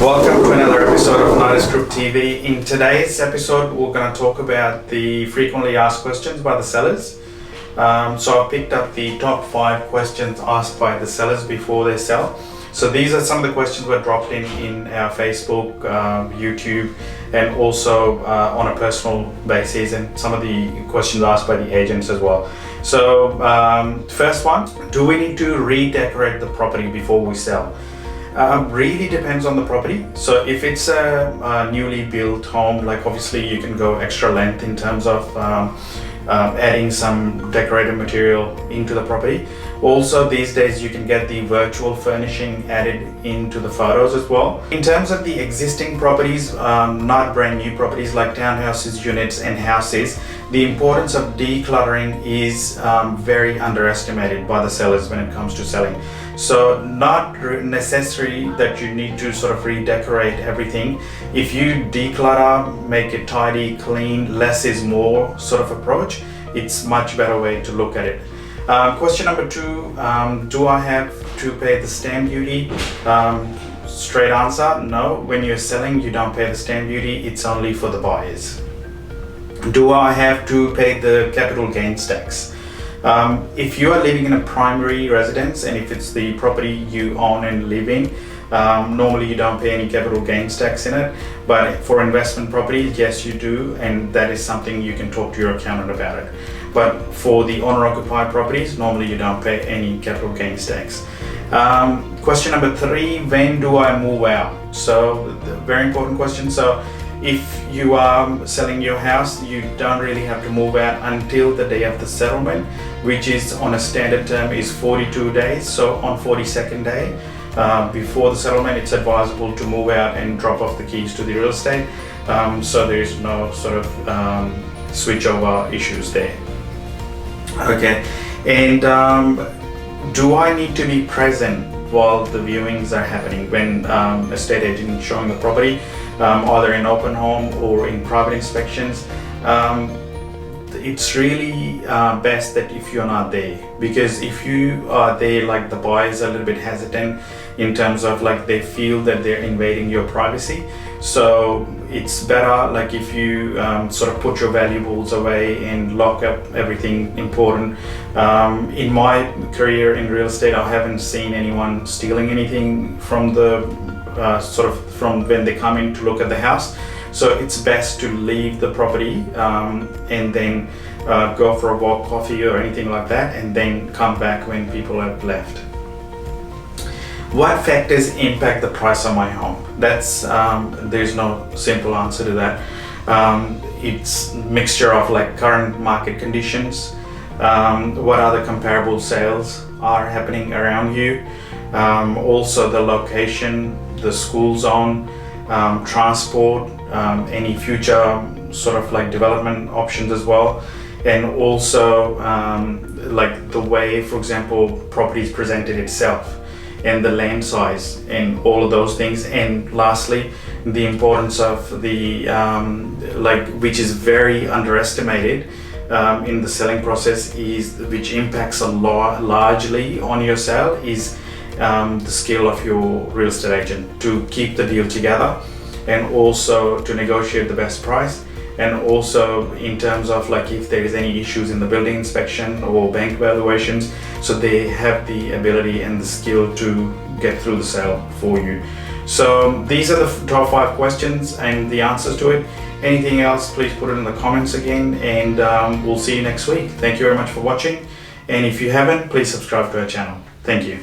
Welcome to another episode of Nidus Group TV. In today's episode, we're going to talk about the frequently asked questions by the sellers. So I picked up the top 5 questions asked by the sellers before they sell. So these are some of the questions were dropped in our Facebook, YouTube, and also on a personal basis, and some of the questions asked by the agents as well. So first one, do we need to redecorate the property before we sell? Really depends on the property. So if it's a newly built home, like obviously you can go extra length in terms of adding some decorative material into the property. Also these days you can get the virtual furnishing added into the photos as well. In terms of the existing properties, not brand new properties like townhouses, units and houses, the importance of decluttering is very underestimated by the sellers when it comes to selling. So not necessary that you need to sort of redecorate everything. If you declutter, make it tidy, clean, less is more sort of approach, it's much better way to look at it. Question number 2, do I have to pay the stamp duty? Straight answer, no. When you're selling, you don't pay the stamp duty, it's only for the buyers. Do I have to pay the capital gains tax? If you are living in a primary residence and if it's the property you own and live in, normally you don't pay any capital gains tax in it, but for investment properties, yes you do, and that is something you can talk to your accountant about it. But for the owner-occupied properties, normally you don't pay any capital gains tax. Question number 3, when do I move out? So very important question. So if you are selling your house, you don't really have to move out until the day of the settlement, which is on a standard term is 42 days. So on 42nd day, before the settlement, it's advisable to move out and drop off the keys to the real estate. So there is no sort of switch over issues there. Okay, and do I need to be present while the viewings are happening when estate agent is showing the property, either in open home or in private inspections? It's really best that if you're not there, because if you are there, like the buyers are a little bit hesitant in terms of like they feel that they're invading your privacy. So it's better like if you sort of put your valuables away and lock up everything important. In my career in real estate, I haven't seen anyone stealing anything from the from when they come in to look at the house. So it's best to leave the property and then go for a walk, coffee or anything like that, and then come back when people have left. What factors impact the price of my home? That's there's no simple answer to that. It's mixture of like current market conditions, what other comparable sales are happening around you, also the location, the school zone, transport, any future sort of like development options as well, and also like the way, for example, properties presented itself and the land size and all of those things. And lastly, the importance of the which is very underestimated in the selling process, is which impacts a lot largely on your sale, is the skill of your real estate agent to keep the deal together and also to negotiate the best price, and also in terms of like if there is any issues in the building inspection or bank valuations, so they have the ability and the skill to get through the sale for you. So these are the top 5 questions and the answers to it. Anything else, please put it in the comments again, and we'll see you next week. Thank you very much for watching, and if you haven't, please subscribe to our channel. Thank you.